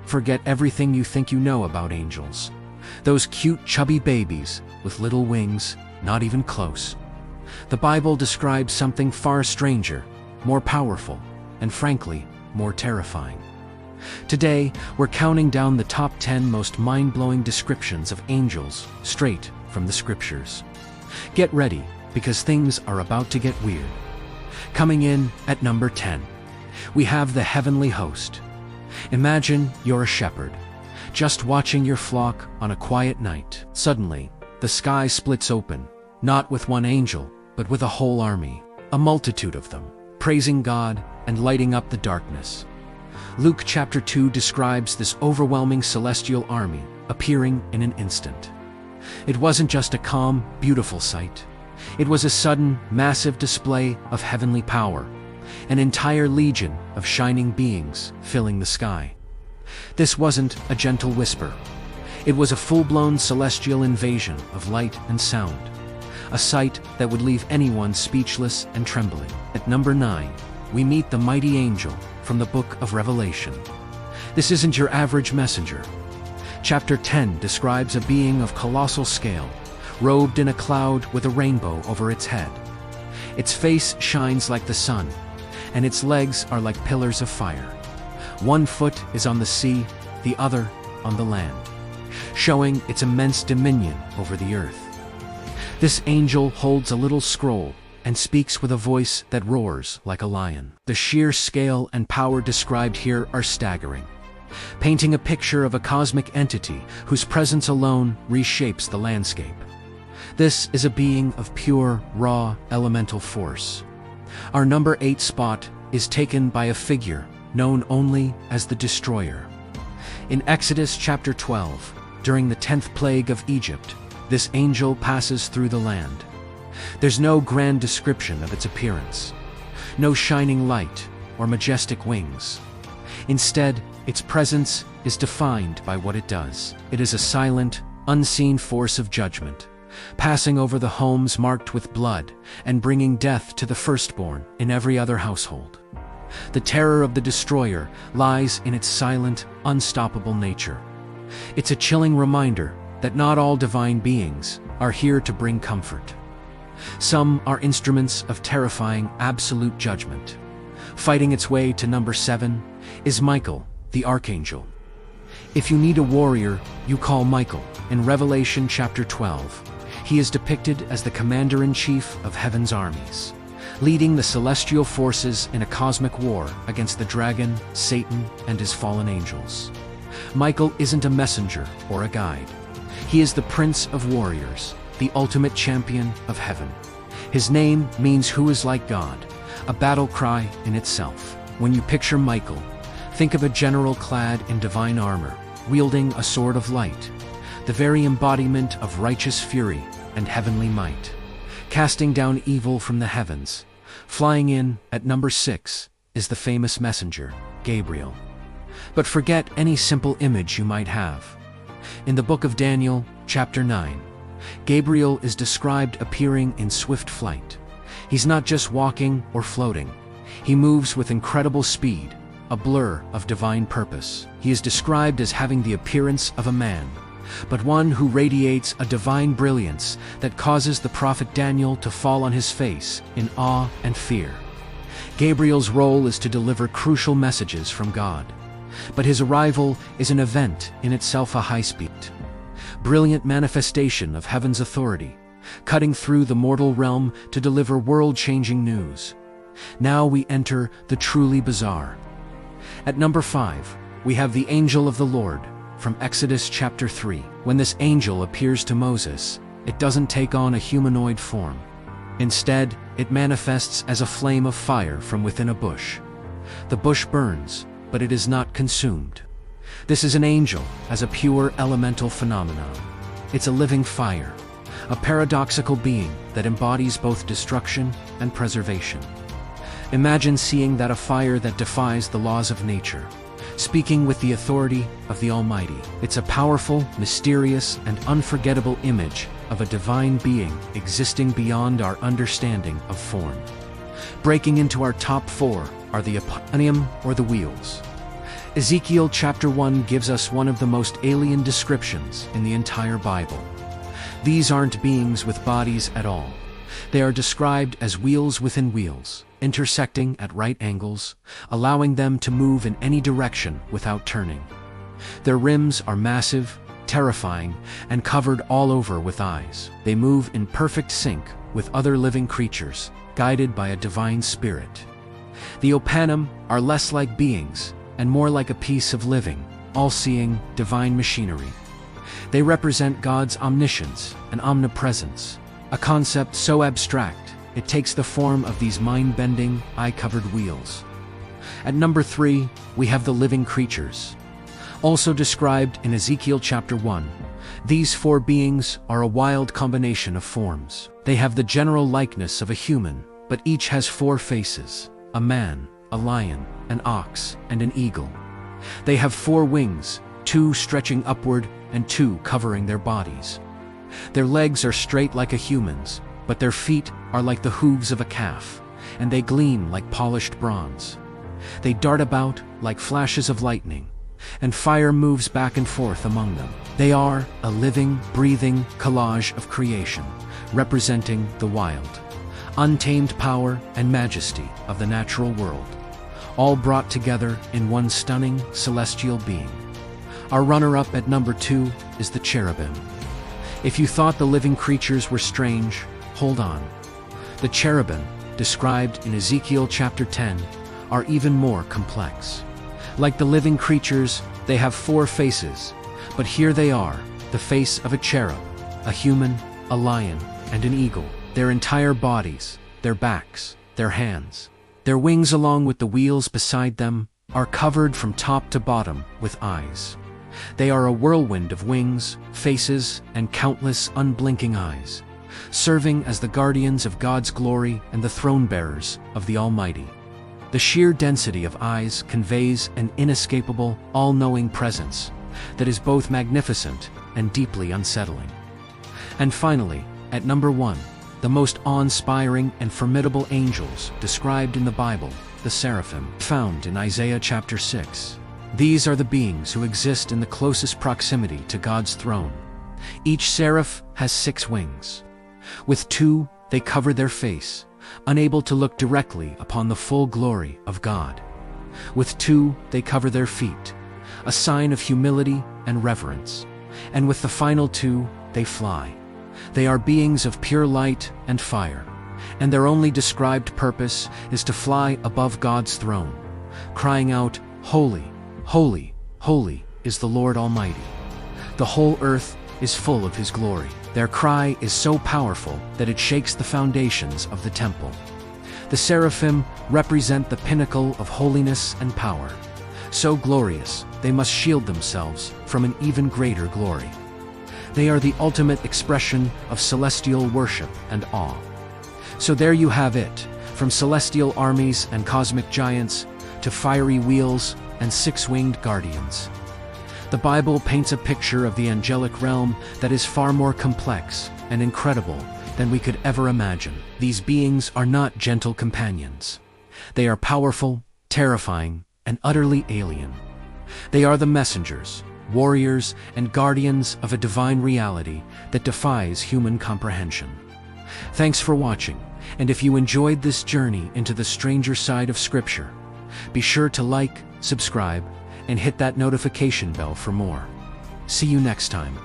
forget everything you think you know about angels. Those cute, chubby babies with little wings, not even close. The Bible describes something far stranger, more powerful, and frankly, more terrifying. Today, we're counting down the top 10 most mind-blowing descriptions of angels straight from the scriptures. Get ready, because things are about to get weird. Coming in at number 10, we have the heavenly host. Imagine you're a shepherd, just watching your flock on a quiet night. Suddenly, the sky splits open, not with one angel, but with a whole army, a multitude of them, praising God and lighting up the darkness. Luke chapter 2 describes this overwhelming celestial army appearing in an instant. It wasn't just a calm, beautiful sight. It was a sudden, massive display of heavenly power, an entire legion of shining beings filling the sky. This wasn't a gentle whisper. It was a full-blown celestial invasion of light and sound, a sight that would leave anyone speechless and trembling. At number 9, we meet the mighty angel from the book of Revelation. This isn't your average messenger. Chapter 10 describes a being of colossal scale, robed in a cloud with a rainbow over its head. Its face shines like the sun, and its legs are like pillars of fire. One foot is on the sea, the other on the land, showing its immense dominion over the earth. This angel holds a little scroll and speaks with a voice that roars like a lion. The sheer scale and power described here are staggering, painting a picture of a cosmic entity whose presence alone reshapes the landscape. This is a being of pure, raw, elemental force. Our number 8 spot is taken by a figure known only as the Destroyer. In Exodus chapter 12, during the 10th plague of Egypt, this angel passes through the land. There's no grand description of its appearance, no shining light or majestic wings. Instead, its presence is defined by what it does. It is a silent, unseen force of judgment, passing over the homes marked with blood and bringing death to the firstborn in every other household. The terror of the Destroyer lies in its silent, unstoppable nature. It's a chilling reminder that not all divine beings are here to bring comfort. Some are instruments of terrifying, absolute judgment. Fighting its way to number 7 is Michael, the archangel. If you need a warrior, you call Michael. In Revelation chapter 12, he is depicted as the commander-in-chief of heaven's armies, leading the celestial forces in a cosmic war against the dragon, Satan, and his fallen angels. Michael isn't a messenger or a guide. He is the Prince of Warriors, the ultimate champion of heaven. His name means "who is like God," a battle cry in itself. When you picture Michael, think of a general clad in divine armor, wielding a sword of light, the very embodiment of righteous fury and heavenly might, casting down evil from the heavens. Flying in at number 6 is the famous messenger, Gabriel. But forget any simple image you might have. In the book of Daniel, chapter 9, Gabriel is described appearing in swift flight. He's not just walking or floating. He moves with incredible speed, a blur of divine purpose. He is described as having the appearance of a man, but one who radiates a divine brilliance that causes the prophet Daniel to fall on his face in awe and fear. Gabriel's role is to deliver crucial messages from God, but his arrival is an event in itself, a high-speed, brilliant manifestation of heaven's authority, cutting through the mortal realm to deliver world-changing news. Now we enter the truly bizarre. At number 5, we have the angel of the Lord from Exodus chapter 3. When this angel appears to Moses, it doesn't take on a humanoid form. Instead, it manifests as a flame of fire from within a bush. The bush burns, but it is not consumed. This is an angel as a pure elemental phenomenon. It's a living fire, a paradoxical being that embodies both destruction and preservation. Imagine seeing that, a fire that defies the laws of nature, speaking with the authority of the Almighty. It's a powerful, mysterious, and unforgettable image of a divine being existing beyond our understanding of form. Breaking into our top 4 are the eponyme or the wheels. Ezekiel chapter 1 gives us one of the most alien descriptions in the entire Bible. These aren't beings with bodies at all. They are described as wheels within wheels, intersecting at right angles, allowing them to move in any direction without turning. Their rims are massive, terrifying, and covered all over with eyes. They move in perfect sync with other living creatures, guided by a divine spirit. The Opanim are less like beings and more like a piece of living, all-seeing, divine machinery. They represent God's omniscience and omnipresence, a concept so abstract it takes the form of these mind-bending, eye-covered wheels. At number 3, we have the living creatures. Also described in Ezekiel chapter 1, these 4 beings are a wild combination of forms. They have the general likeness of a human, but each has 4 faces: a man, a lion, an ox, and an eagle. They have 4 wings, 2 stretching upward and 2 covering their bodies. Their legs are straight like a human's, but their feet are like the hooves of a calf, and they gleam like polished bronze. They dart about like flashes of lightning, and fire moves back and forth among them. They are a living, breathing collage of creation, representing the wild, untamed power and majesty of the natural world, all brought together in one stunning celestial being. Our runner-up at number 2 is the cherubim. If you thought the living creatures were strange, hold on. The cherubim, described in Ezekiel chapter 10, are even more complex. Like the living creatures, they have 4 faces, but here they are, the face of a cherub, a human, a lion, and an eagle. Their entire bodies, their backs, their hands, their wings along with the wheels beside them, are covered from top to bottom with eyes. They are a whirlwind of wings, faces, and countless unblinking eyes, serving as the guardians of God's glory and the throne-bearers of the Almighty. The sheer density of eyes conveys an inescapable, all-knowing presence that is both magnificent and deeply unsettling. And finally, at number 1, the most awe-inspiring and formidable angels described in the Bible, the seraphim, found in Isaiah chapter 6. These are the beings who exist in the closest proximity to God's throne. Each seraph has 6 wings. With 2, they cover their face, unable to look directly upon the full glory of God. With 2, they cover their feet, a sign of humility and reverence. And with the final 2, they fly. They are beings of pure light and fire, and their only described purpose is to fly above God's throne, crying out, "Holy, holy, holy is the Lord Almighty. The whole earth is full of His glory." Their cry is so powerful that it shakes the foundations of the temple. The seraphim represent the pinnacle of holiness and power. So glorious, they must shield themselves from an even greater glory. They are the ultimate expression of celestial worship and awe. So there you have it, from celestial armies and cosmic giants to fiery wheels and 6-winged guardians. The Bible paints a picture of the angelic realm that is far more complex and incredible than we could ever imagine. These beings are not gentle companions. They are powerful, terrifying, and utterly alien. They are the messengers, warriors, and guardians of a divine reality that defies human comprehension. Thanks for watching, and if you enjoyed this journey into the stranger side of Scripture, be sure to like, subscribe, and hit that notification bell for more. See you next time.